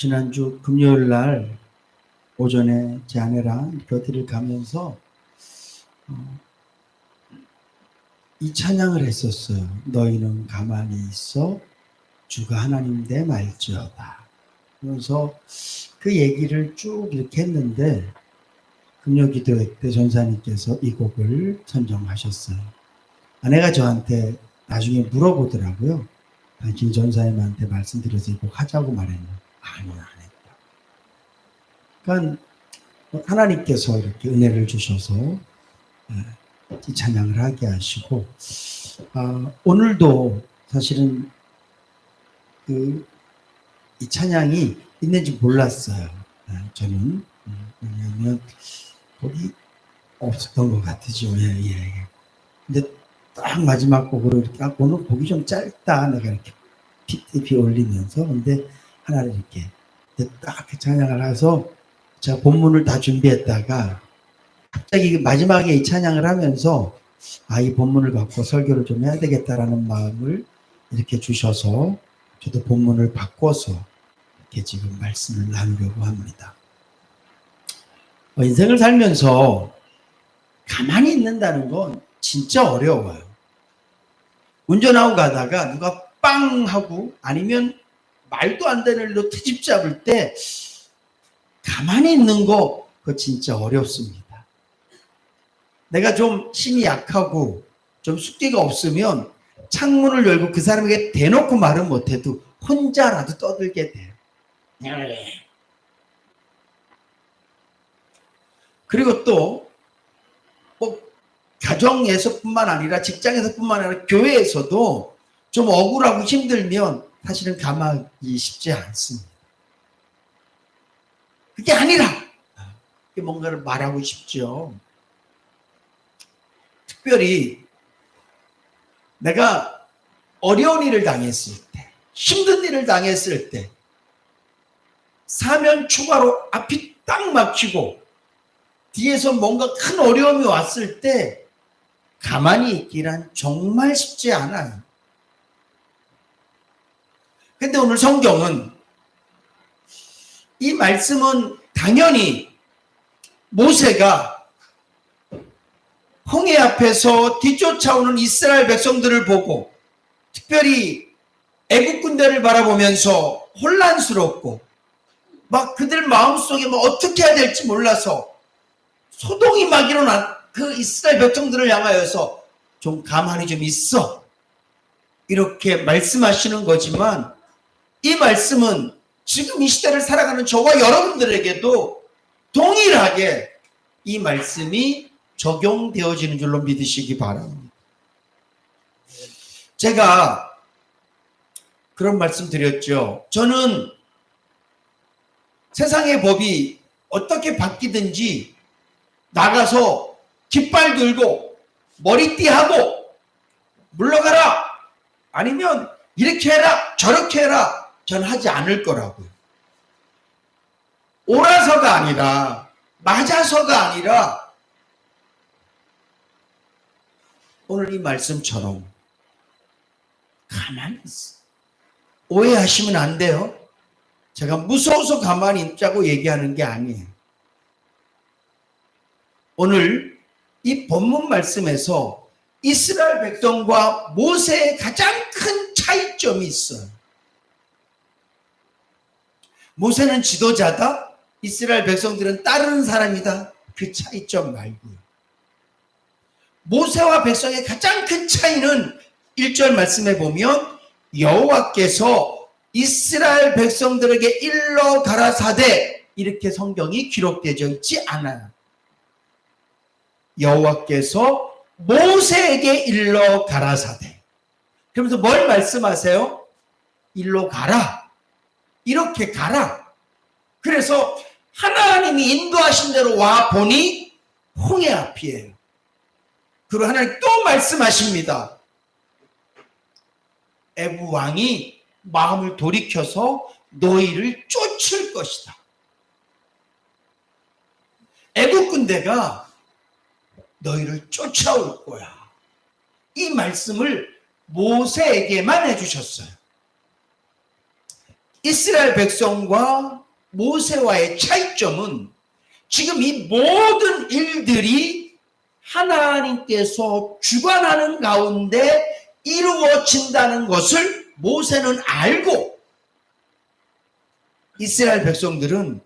지난주 금요일 날 오전에 제 아내랑 어디를 가면서 이 찬양을 했었어요. 너희는 가만히 있어 주가 하나님 내 말지어다. 그래서 그 얘기를 쭉 이렇게 했는데 금요 기도회 때 전사님께서 이 곡을 선정하셨어요. 아내가 저한테 나중에 물어보더라고요. 당신 전사님한테 말씀드려서 이 곡 하자고 말했나? 아니요, 안 했다. 그러니까 하나님께서 이렇게 은혜를 주셔서 이 찬양을 하게 하시고, 오늘도 사실은 이 찬양이 있는지 몰랐어요. 저는. 왜냐하면 곡이 없었던 것 같으죠. 예. 근데 딱 마지막 곡으로 이렇게, 오늘 곡이 좀 짧다. 내가 이렇게 PTP 올리면서. 근데 하나를 이렇게 딱 찬양을 해서 제가 본문을 다 준비했다가 갑자기 마지막에 이 찬양을 하면서 이 본문을 갖고 설교를 좀 해야 되겠다라는 마음을 이렇게 주셔서 저도 본문을 바꿔서 이렇게 지금 말씀을 나누려고 합니다. 인생을 살면서 가만히 있는다는 건 진짜 어려워요. 운전하고 가다가 누가 빵 하고 아니면 말도 안 되는 일로 트집 잡을 때 가만히 있는 거 그거 진짜 어렵습니다. 내가 좀 힘이 약하고 좀 숙기가 없으면 창문을 열고 그 사람에게 대놓고 말은 못해도 혼자라도 떠들게 돼요. 그리고 또 가정에서뿐만 아니라 직장에서뿐만 아니라 교회에서도 좀 억울하고 힘들면 사실은 가만히 쉽지 않습니다. 그게 아니라 뭔가를 말하고 싶죠. 특별히 내가 어려운 일을 당했을 때, 힘든 일을 당했을 때, 사면 추가로 앞이 딱 막히고 뒤에서 뭔가 큰 어려움이 왔을 때 가만히 있기란 정말 쉽지 않아요. 근데 오늘 성경은 이 말씀은 당연히 모세가 홍해 앞에서 뒤쫓아오는 이스라엘 백성들을 보고 특별히 애국 군대를 바라보면서 혼란스럽고 막 그들 마음속에 어떻게 해야 될지 몰라서 소동이 막 일어난 그 이스라엘 백성들을 향하여서 좀 가만히 좀 있어 이렇게 말씀하시는 거지만 이 말씀은 지금 이 시대를 살아가는 저와 여러분들에게도 동일하게 이 말씀이 적용되어지는 줄로 믿으시기 바랍니다. 제가 그런 말씀 드렸죠. 저는 세상의 법이 어떻게 바뀌든지 나가서 깃발 들고 머리띠 하고 물러가라 아니면 이렇게 해라 저렇게 해라 전 하지 않을 거라고요. 옳아서가 아니라 맞아서가 아니라 오늘 이 말씀처럼 가만히 있어. 오해하시면 안 돼요. 제가 무서워서 가만히 있자고 얘기하는 게 아니에요. 오늘 이 본문 말씀에서 이스라엘 백성과 모세의 가장 큰 차이점이 있어요. 모세는 지도자다. 이스라엘 백성들은 따르는 사람이다. 그 차이점 말고요. 모세와 백성의 가장 큰 차이는 1절 말씀에 보면 여호와께서 이스라엘 백성들에게 일러 가라사대 이렇게 성경이 기록되어 있지 않아요. 여호와께서 모세에게 일러 가라사대. 그러면서 뭘 말씀하세요? 일로 가라. 이렇게 가라. 그래서 하나님이 인도하신 대로 와 보니 홍해 앞이에요. 그리고 하나님 또 말씀하십니다. 애굽 왕이 마음을 돌이켜서 너희를 쫓을 것이다. 애굽 군대가 너희를 쫓아올 거야. 이 말씀을 모세에게만 해주셨어요. 이스라엘 백성과 모세와의 차이점은 지금 이 모든 일들이 하나님께서 주관하는 가운데 이루어진다는 것을 모세는 알고, 이스라엘 백성들은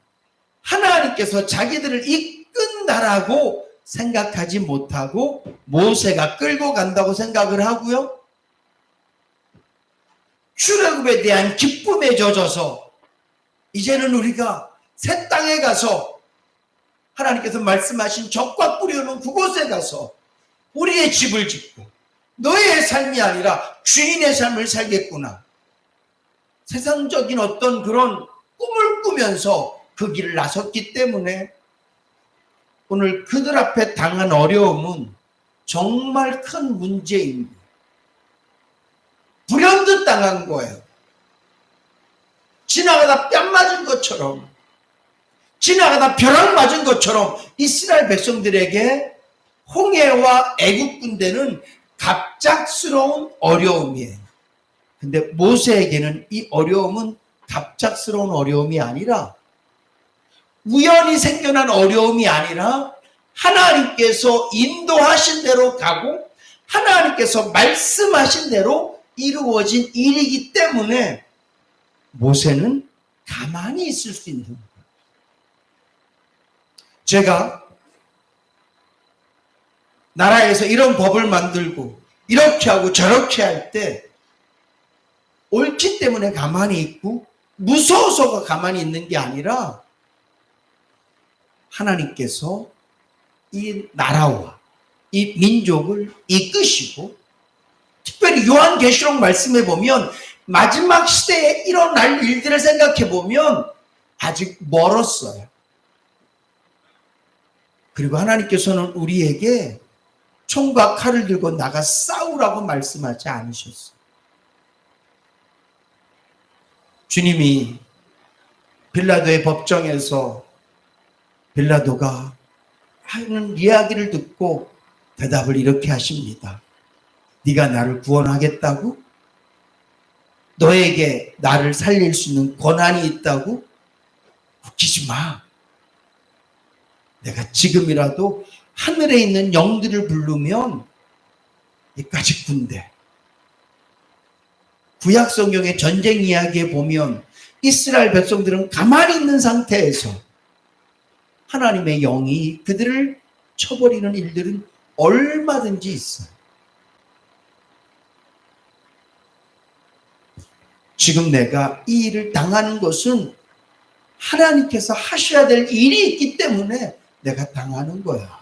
하나님께서 자기들을 이끈다라고 생각하지 못하고 모세가 끌고 간다고 생각을 하고요. 출애굽에 대한 기쁨에 젖어서 이제는 우리가 새 땅에 가서 하나님께서 말씀하신 적과 꿀이 흐르는 그곳에 가서 우리의 집을 짓고 너의 삶이 아니라 주인의 삶을 살겠구나. 세상적인 어떤 그런 꿈을 꾸면서 그 길을 나섰기 때문에 오늘 그들 앞에 당한 어려움은 정말 큰 문제인 거예요. 불현듯 당한 거예요. 지나가다 뺨 맞은 것처럼, 지나가다 벼락 맞은 것처럼 이스라엘 백성들에게 홍해와 애굽 군대는 갑작스러운 어려움이에요. 근데 모세에게는 이 어려움은 갑작스러운 어려움이 아니라, 우연히 생겨난 어려움이 아니라 하나님께서 인도하신 대로 가고 하나님께서 말씀하신 대로 이루어진 일이기 때문에 모세는 가만히 있을 수 있는 거예요. 제가 나라에서 이런 법을 만들고 이렇게 하고 저렇게 할 때 옳기 때문에 가만히 있고 무서워서가 가만히 있는 게 아니라, 하나님께서 이 나라와 이 민족을 이끄시고, 특별히 요한계시록 말씀에 보면 마지막 시대에 일어날 일들을 생각해 보면 아직 멀었어요. 그리고 하나님께서는 우리에게 총과 칼을 들고 나가 싸우라고 말씀하지 않으셨어요. 주님이 빌라도의 법정에서 빌라도가 하는 이야기를 듣고 대답을 이렇게 하십니다. 네가 나를 구원하겠다고? 너에게 나를 살릴 수 있는 권한이 있다고? 웃기지 마. 내가 지금이라도 하늘에 있는 영들을 부르면 이까지 군대. 구약 성경의 전쟁 이야기에 보면 이스라엘 백성들은 가만히 있는 상태에서 하나님의 영이 그들을 쳐버리는 일들은 얼마든지 있어요. 지금 내가 이 일을 당하는 것은 하나님께서 하셔야 될 일이 있기 때문에 내가 당하는 거야.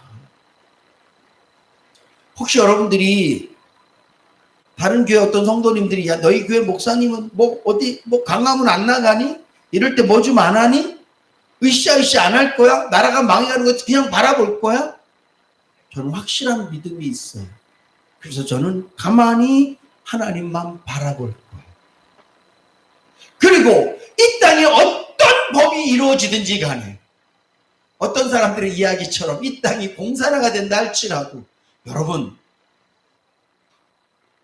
혹시 여러분들이 다른 교회 어떤 성도님들이 야 너희 교회 목사님은 뭐 어디 뭐 강화문 안 나가니? 이럴 때 뭐 좀 안 하니? 으쌰으쌰 안 할 거야? 나라가 망해가는 거 그냥 바라볼 거야? 저는 확실한 믿음이 있어요. 그래서 저는 가만히 하나님만 바라볼 거예요. 그리고 이 땅에 어떤 법이 이루어지든지 간에, 어떤 사람들의 이야기처럼 이 땅이 공산화가 된다 할지라도, 여러분,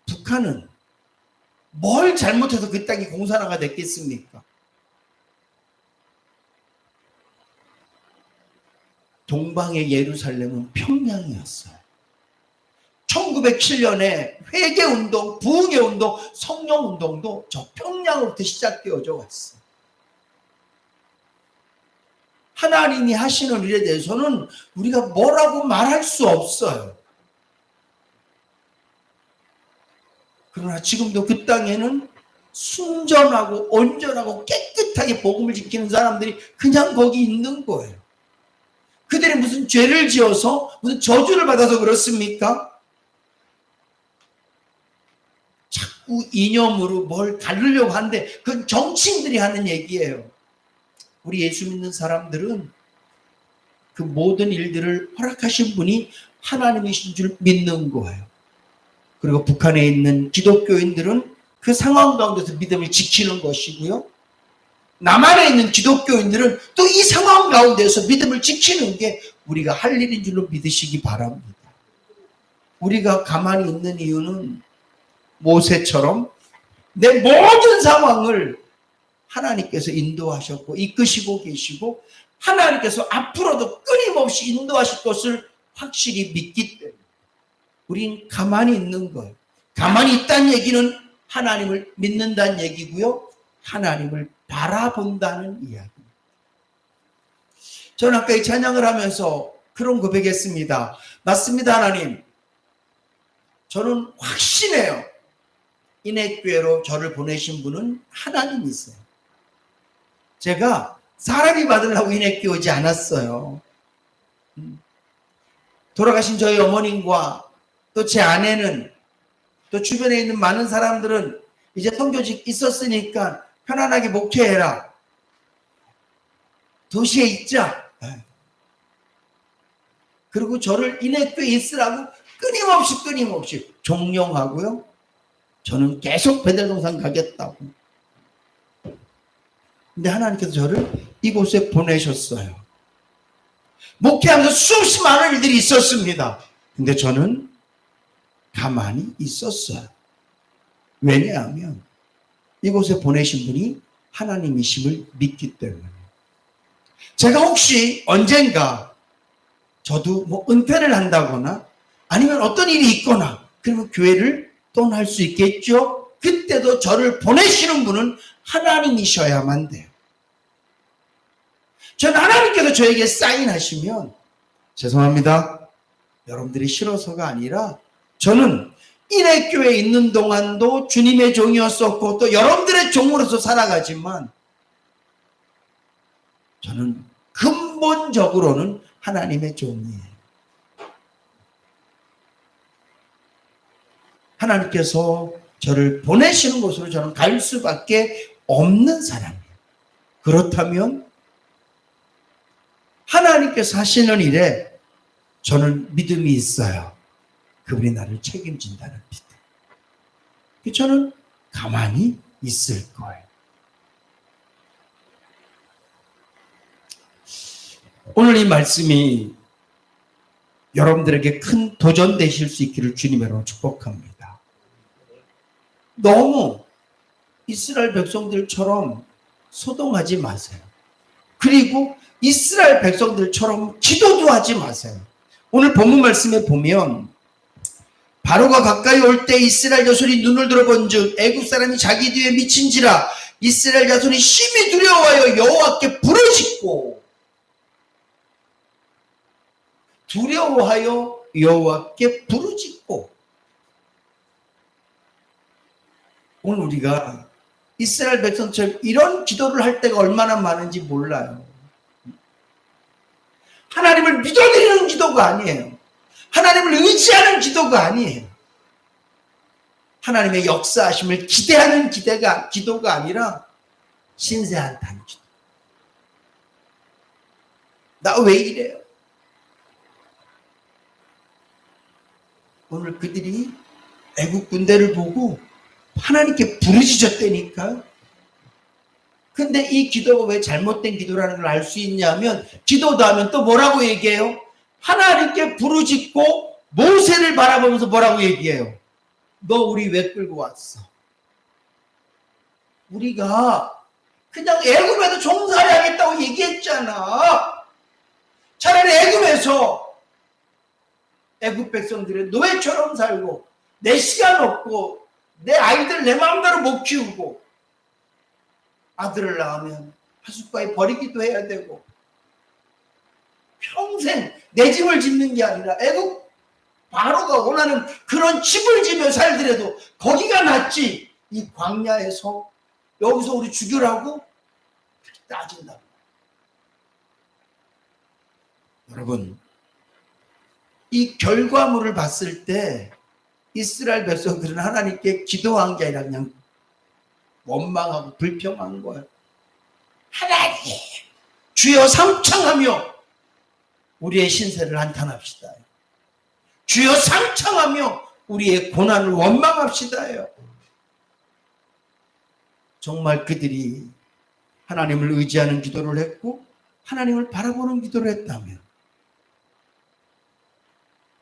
북한은 뭘 잘못해서 그 땅이 공산화가 됐겠습니까? 동방의 예루살렘은 평양이었어요. 1907년에 회개운동, 부흥의운동, 성령운동도 저 평양으로부터 시작되어져 왔어요. 하나님이 하시는 일에 대해서는 우리가 뭐라고 말할 수 없어요. 그러나 지금도 그 땅에는 순전하고 온전하고 깨끗하게 복음을 지키는 사람들이 그냥 거기 있는 거예요. 그들이 무슨 죄를 지어서 무슨 저주를 받아서 그렇습니까? 자꾸 이념으로 뭘 가르려고 하는데 그건 정치인들이 하는 얘기예요. 우리 예수 믿는 사람들은 그 모든 일들을 허락하신 분이 하나님이신 줄 믿는 거예요. 그리고 북한에 있는 기독교인들은 그 상황 가운데서 믿음을 지키는 것이고요. 남한에 있는 기독교인들은 또 이 상황 가운데서 믿음을 지키는 게 우리가 할 일인 줄로 믿으시기 바랍니다. 우리가 가만히 있는 이유는 모세처럼 내 모든 상황을 하나님께서 인도하셨고 이끄시고 계시고 하나님께서 앞으로도 끊임없이 인도하실 것을 확실히 믿기 때문에 우린 가만히 있는 거예요. 가만히 있다는 얘기는 하나님을 믿는다는 얘기고요. 하나님을 바라본다는 이야기입니다. 저는 아까 이 찬양을 하면서 그런 고백했습니다. 맞습니다, 하나님. 저는 확신해요. 인해교회로 저를 보내신 분은 하나님이세요. 제가 사람이 받으려고 인해교회 오지 않았어요. 돌아가신 저희 어머님과 또 제 아내는 또 주변에 있는 많은 사람들은 이제 선교직 있었으니까 편안하게 목회해라. 도시에 있자. 그리고 저를 인해교회에 있으라고 끊임없이 종용하고요. 저는 계속 베델동산 가겠다고. 근데 하나님께서 저를 이곳에 보내셨어요. 목회하면서 수없이 많은 일들이 있었습니다. 근데 저는 가만히 있었어요. 왜냐하면 이곳에 보내신 분이 하나님이심을 믿기 때문에. 제가 혹시 언젠가 저도 뭐 은퇴를 한다거나 아니면 어떤 일이 있거나 그러면 교회를 떠날 수 있겠죠. 그때도 저를 보내시는 분은 하나님이셔야만 돼요. 저는 하나님께서 저에게 사인하시면 죄송합니다. 여러분들이 싫어서가 아니라 저는 인해교회에 있는 동안도 주님의 종이었었고 또 여러분들의 종으로서 살아가지만 저는 근본적으로는 하나님의 종이에요. 하나님께서 저를 보내시는 곳으로 저는 갈 수밖에 없는 사람이에요. 그렇다면 하나님께서 하시는 일에 저는 믿음이 있어요. 그분이 나를 책임진다는 믿음. 저는 가만히 있을 거예요. 오늘 이 말씀이 여러분들에게 큰 도전 되실 수 있기를 주님으로 축복합니다. 너무 이스라엘 백성들처럼 소동하지 마세요. 그리고 이스라엘 백성들처럼 기도도 하지 마세요. 오늘 본문 말씀에 보면 바로가 가까이 올 때 이스라엘 자손이 눈을 들어본즉 애굽 사람이 자기 뒤에 미친지라 이스라엘 자손이 심히 두려워하여 여호와께 부르짖고 두려워하여 여호와께 부르짖고. 오늘 우리가 이스라엘 백성처럼 이런 기도를 할 때가 얼마나 많은지 몰라요. 하나님을 믿어드리는 기도가 아니에요. 하나님을 의지하는 기도가 아니에요. 하나님의 역사하심을 기대하는 기도가 아니라 신세한탄 기도. 나 왜 이래요? 오늘 그들이 애국 군대를 보고 하나님께 부르짖었다니까. 근데 이 기도가 왜 잘못된 기도라는 걸 알 수 있냐면 기도도 하면 또 뭐라고 얘기해요? 하나님께 부르짖고 모세를 바라보면서 뭐라고 얘기해요? 너 우리 왜 끌고 왔어? 우리가 그냥 애굽에서 종살이하겠다고 얘기했잖아. 차라리 애굽에서 애굽 백성들의 노예처럼 살고 내 시간 없고 내 아이들 내 마음대로 못 키우고 아들을 낳으면 하숫가에 버리기도 해야 되고 평생 내 집을 짓는 게 아니라 애국 바로가 원하는 그런 집을 지며 살더라도 거기가 낫지 이 광야에서 여기서 우리 죽여라고 따진다. 여러분 이 결과물을 봤을 때 이스라엘 백성들은 하나님께 기도한 게 아니라 그냥 원망하고 불평한 거예요. 하나님 주여 상창하며 우리의 신세를 한탄합시다. 주여 상창하며 우리의 고난을 원망합시다요. 정말 그들이 하나님을 의지하는 기도를 했고 하나님을 바라보는 기도를 했다면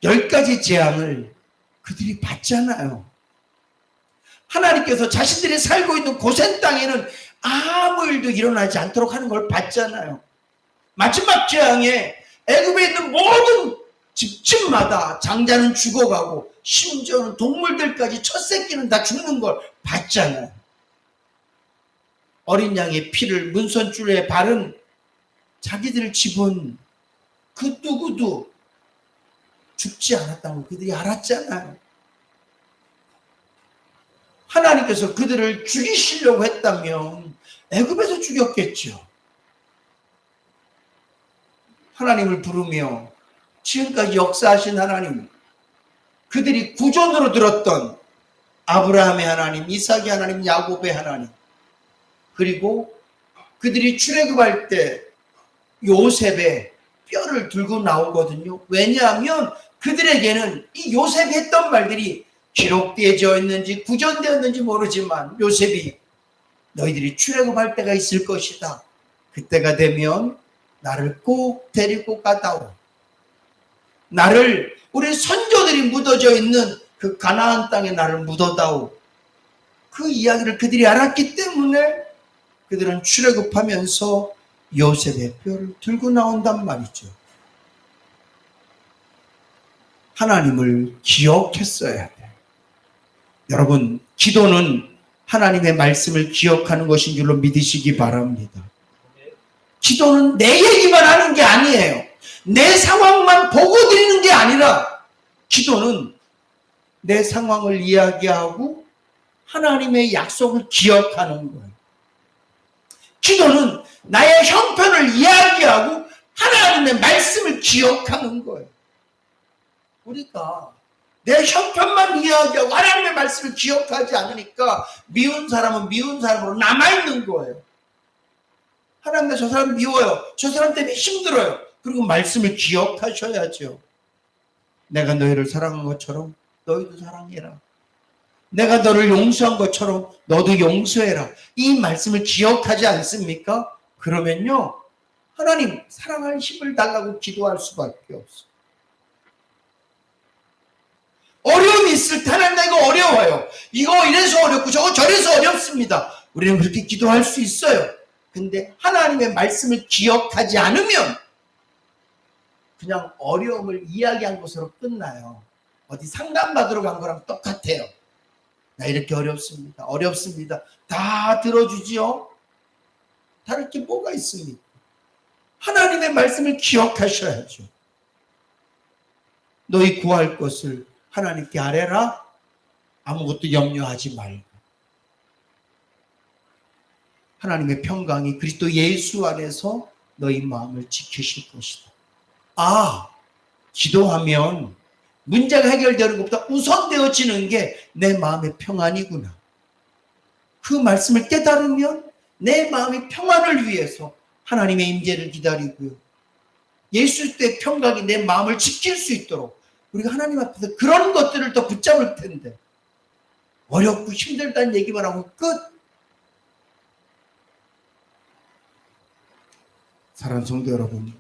10가지 재앙을 그들이 받잖아요. 하나님께서 자신들이 살고 있는 고센 땅에는 아무 일도 일어나지 않도록 하는 걸 봤잖아요. 마지막 재앙에 애굽에 있는 모든 집집마다 장자는 죽어가고 심지어는 동물들까지 첫 새끼는 다 죽는 걸 봤잖아요. 어린 양의 피를 문선줄에 바른 자기들 집은 그 누구도 죽지 않았다고 그들이 알았잖아요. 하나님께서 그들을 죽이시려고 했다면 애굽에서 죽였겠죠. 하나님을 부르며 지금까지 역사하신 하나님, 그들이 구전으로 들었던 아브라함의 하나님, 이삭의 하나님, 야곱의 하나님, 그리고 그들이 출애굽할 때 요셉의 뼈를 들고 나오거든요. 왜냐하면 그들에게는 이 요셉이 했던 말들이 기록되어져 있는지 구전되었는지 모르지만 요셉이 너희들이 출애굽할 때가 있을 것이다. 그때가 되면 나를 꼭 데리고 가다오. 나를 우리 선조들이 묻어져 있는 그 가나안 땅에 나를 묻어다오. 그 이야기를 그들이 알았기 때문에 그들은 출애굽하면서 요셉의 뼈를 들고 나온단 말이죠. 하나님을 기억했어야 돼요. 여러분, 기도는 하나님의 말씀을 기억하는 것인 줄로 믿으시기 바랍니다. 기도는 내 얘기만 하는 게 아니에요. 내 상황만 보고 드리는 게 아니라 기도는 내 상황을 이야기하고 하나님의 약속을 기억하는 거예요. 기도는 나의 형편을 이야기하고 하나님의 말씀을 기억하는 거예요. 우리가 내 형편만 이야기하고 하나님의 말씀을 기억하지 않으니까 미운 사람은 미운 사람으로 남아있는 거예요. 하나님, 저 사람 미워요. 저 사람 때문에 힘들어요. 그리고 말씀을 기억하셔야죠. 내가 너희를 사랑한 것처럼 너희도 사랑해라. 내가 너를 용서한 것처럼 너도 용서해라. 이 말씀을 기억하지 않습니까? 그러면요, 하나님 사랑할 힘을 달라고 기도할 수밖에 없어요. 어려움이 있을 때 하나님 나 이거 어려워요. 이거 이래서 어렵고 저거 저래서 어렵습니다. 우리는 그렇게 기도할 수 있어요. 근데 하나님의 말씀을 기억하지 않으면 그냥 어려움을 이야기한 것으로 끝나요. 어디 상담받으러 간 거랑 똑같아요. 나 이렇게 어렵습니다. 어렵습니다. 다 들어주지요. 다를 게 뭐가 있습니까? 하나님의 말씀을 기억하셔야죠. 너희 구할 것을 하나님께 아뢰라. 아무것도 염려하지 말고. 하나님의 평강이 그리스도 예수 안에서 너희 마음을 지키실 것이다. 아, 기도하면 문제가 해결되는 것보다 우선되어지는 게 내 마음의 평안이구나. 그 말씀을 깨달으면 내 마음의 평안을 위해서 하나님의 임재를 기다리고요. 예수의 평강이 내 마음을 지킬 수 있도록 우리가 하나님 앞에서 그런 것들을 더 붙잡을 텐데 어렵고 힘들다는 얘기만 하고 끝. 사랑하는 성도 여러분,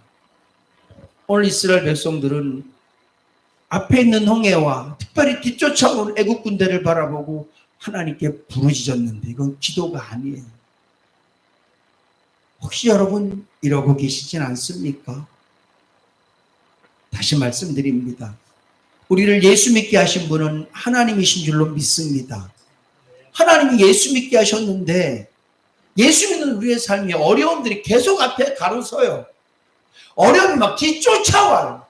오늘 이스라엘 백성들은 앞에 있는 홍해와 특별히 뒤쫓아온 애국 군대를 바라보고 하나님께 부르짖었는데 이건 기도가 아니에요. 혹시 여러분 이러고 계시진 않습니까? 다시 말씀드립니다. 우리를 예수 믿게 하신 분은 하나님이신 줄로 믿습니다. 하나님이 예수 믿게 하셨는데 예수 믿는 우리의 삶이 어려움들이 계속 앞에 가로서요. 어려움이 막 뒤쫓아와요.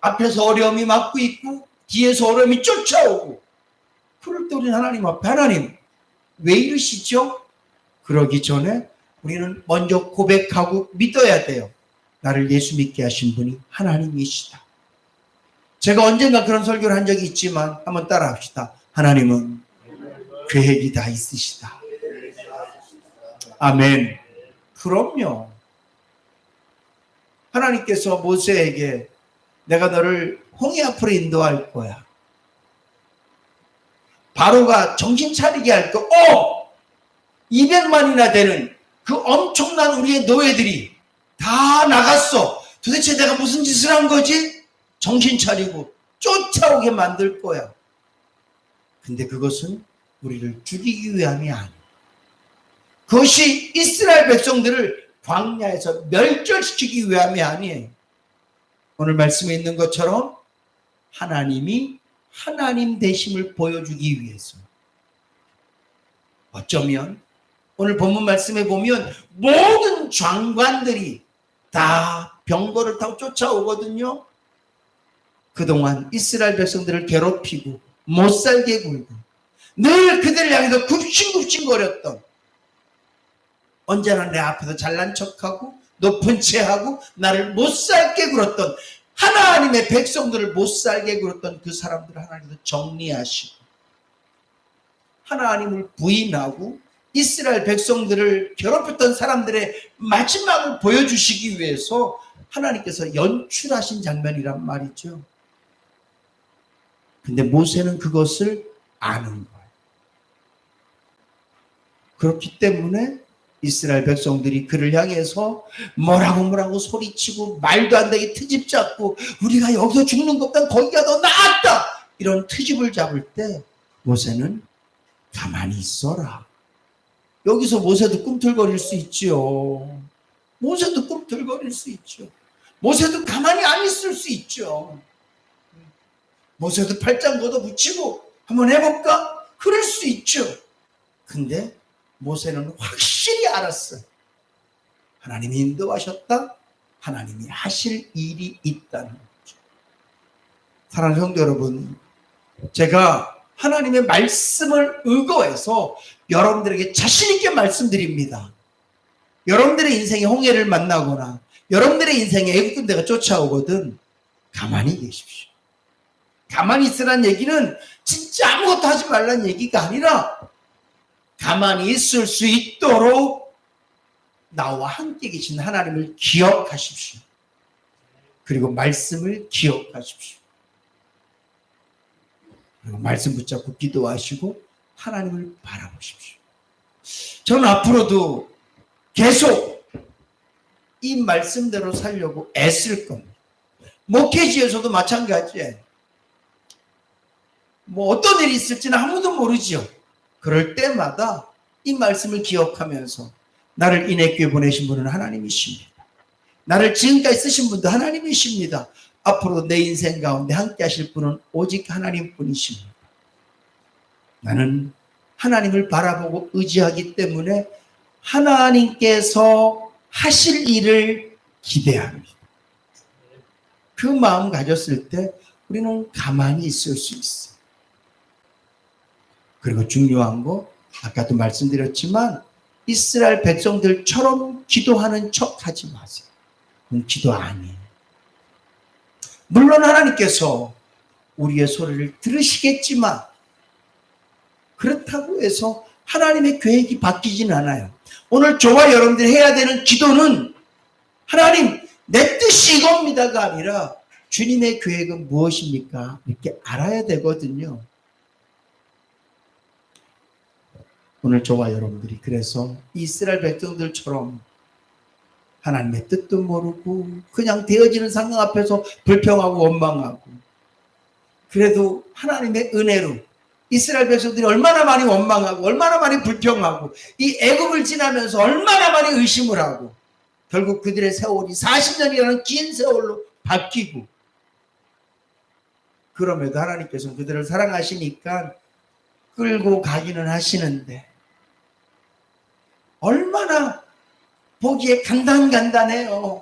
앞에서 어려움이 막고 있고 뒤에서 어려움이 쫓아오고 그럴 때 우리는 하나님 앞에 하나님 왜 이러시죠? 그러기 전에 우리는 먼저 고백하고 믿어야 돼요. 나를 예수 믿게 하신 분이 하나님이시다. 제가 언젠가 그런 설교를 한 적이 있지만 한번 따라 합시다. 하나님은 계획이 다 있으시다. 아멘. 그럼요. 하나님께서 모세에게 내가 너를 홍해 앞으로 인도할 거야. 바로가 정신 차리게 할 거. 200만이나 되는 그 엄청난 우리의 노예들이 다 나갔어. 도대체 내가 무슨 짓을 한 거지? 정신 차리고 쫓아오게 만들 거야. 근데 그것은 우리를 죽이기 위함이 아니야. 그것이 이스라엘 백성들을 광야에서 멸절시키기 위함이 아니에요. 오늘 말씀에 있는 것처럼 하나님이 하나님 되심을 보여주기 위해서. 어쩌면 오늘 본문 말씀에 보면 모든 장관들이 다 병거를 타고 쫓아오거든요. 그동안 이스라엘 백성들을 괴롭히고 못살게 굴고 늘 그들을 향해서 굽신굽신거렸던, 언제나 내 앞에서 잘난 척하고 높은 체하고 나를 못살게 굴었던 하나님의 백성들을 못살게 굴었던 그 사람들을 하나님께서 정리하시고 하나님을 부인하고 이스라엘 백성들을 괴롭혔던 사람들의 마지막을 보여주시기 위해서 하나님께서 연출하신 장면이란 말이죠. 근데 모세는 그것을 아는 거예요. 그렇기 때문에 이스라엘 백성들이 그를 향해서 뭐라고 소리치고 말도 안 되게 트집 잡고 우리가 여기서 죽는 것보다 거기가 더 나았다, 이런 트집을 잡을 때 모세는 가만히 있어라. 여기서 모세도 꿈틀거릴 수 있죠. 모세도 꿈틀거릴 수 있죠. 모세도 가만히 안 있을 수 있죠. 모세도 팔짱 걷어붙이고 한번 해볼까? 그럴 수 있죠. 근데 모세는 확실히 알았어요. 하나님이 인도하셨다. 하나님이 하실 일이 있다는 거죠. 사랑하는 성도 여러분, 제가 하나님의 말씀을 의거해서 여러분들에게 자신 있게 말씀드립니다. 여러분들의 인생에 홍해를 만나거나 여러분들의 인생에 애국 군대가 쫓아오거든 가만히 계십시오. 가만히 있으라는 얘기는 진짜 아무것도 하지 말라는 얘기가 아니라 가만히 있을 수 있도록 나와 함께 계신 하나님을 기억하십시오. 그리고 말씀을 기억하십시오. 그리고 말씀 붙잡고 기도하시고 하나님을 바라보십시오. 저는 앞으로도 계속 이 말씀대로 살려고 애쓸 겁니다. 목회지에서도 마찬가지예요. 뭐 어떤 일이 있을지는 아무도 모르죠. 그럴 때마다 이 말씀을 기억하면서 나를 인해교회 보내신 분은 하나님이십니다. 나를 지금까지 쓰신 분도 하나님이십니다. 앞으로 내 인생 가운데 함께 하실 분은 오직 하나님뿐이십니다. 나는 하나님을 바라보고 의지하기 때문에 하나님께서 하실 일을 기대합니다. 그 마음 가졌을 때 우리는 가만히 있을 수 있어요. 그리고 중요한 거, 아까도 말씀드렸지만 이스라엘 백성들처럼 기도하는 척 하지 마세요. 그건 기도 아니에요. 물론 하나님께서 우리의 소리를 들으시겠지만 그렇다고 해서 하나님의 계획이 바뀌지는 않아요. 오늘 저와 여러분들이 해야 되는 기도는 하나님 내 뜻이 이겁니다가 아니라 주님의 계획은 무엇입니까? 이렇게 알아야 되거든요. 오늘 저와 여러분들이 그래서 이스라엘 백성들처럼 하나님의 뜻도 모르고 그냥 되어지는 상황 앞에서 불평하고 원망하고, 그래도 하나님의 은혜로 이스라엘 백성들이 얼마나 많이 원망하고 얼마나 많이 불평하고 이 애굽을 지나면서 얼마나 많이 의심을 하고 결국 그들의 세월이 40년이라는 긴 세월로 바뀌고, 그럼에도 하나님께서는 그들을 사랑하시니까 끌고 가기는 하시는데 얼마나 보기에 간단해요.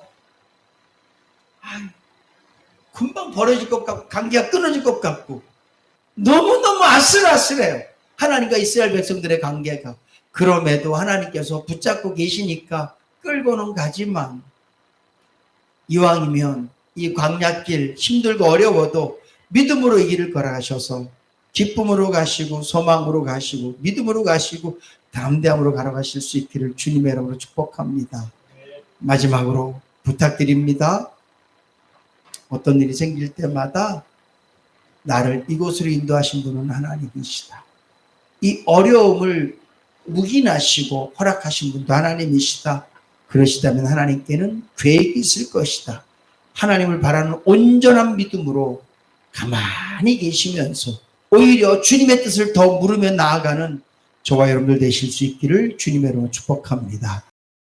금방 벌어질 것 같고 관계가 끊어질 것 같고 너무너무 아슬아슬해요. 하나님과 이스라엘 백성들의 관계가. 그럼에도 하나님께서 붙잡고 계시니까 끌고는 가지만 이왕이면 이 광야길 힘들고 어려워도 믿음으로 이 길을 걸어가셔서 기쁨으로 가시고 소망으로 가시고 믿음으로 가시고 담대함으로 걸어가실 수 있기를 주님의 이름으로 축복합니다. 마지막으로 부탁드립니다. 어떤 일이 생길 때마다 나를 이곳으로 인도하신 분은 하나님이시다. 이 어려움을 묵인하시고 허락하신 분도 하나님이시다. 그러시다면 하나님께는 계획이 있을 것이다. 하나님을 바라는 온전한 믿음으로 가만히 계시면서 오히려 주님의 뜻을 더 물으며 나아가는 저와 여러분들 되실 수 있기를 주님의 이름으로 축복합니다.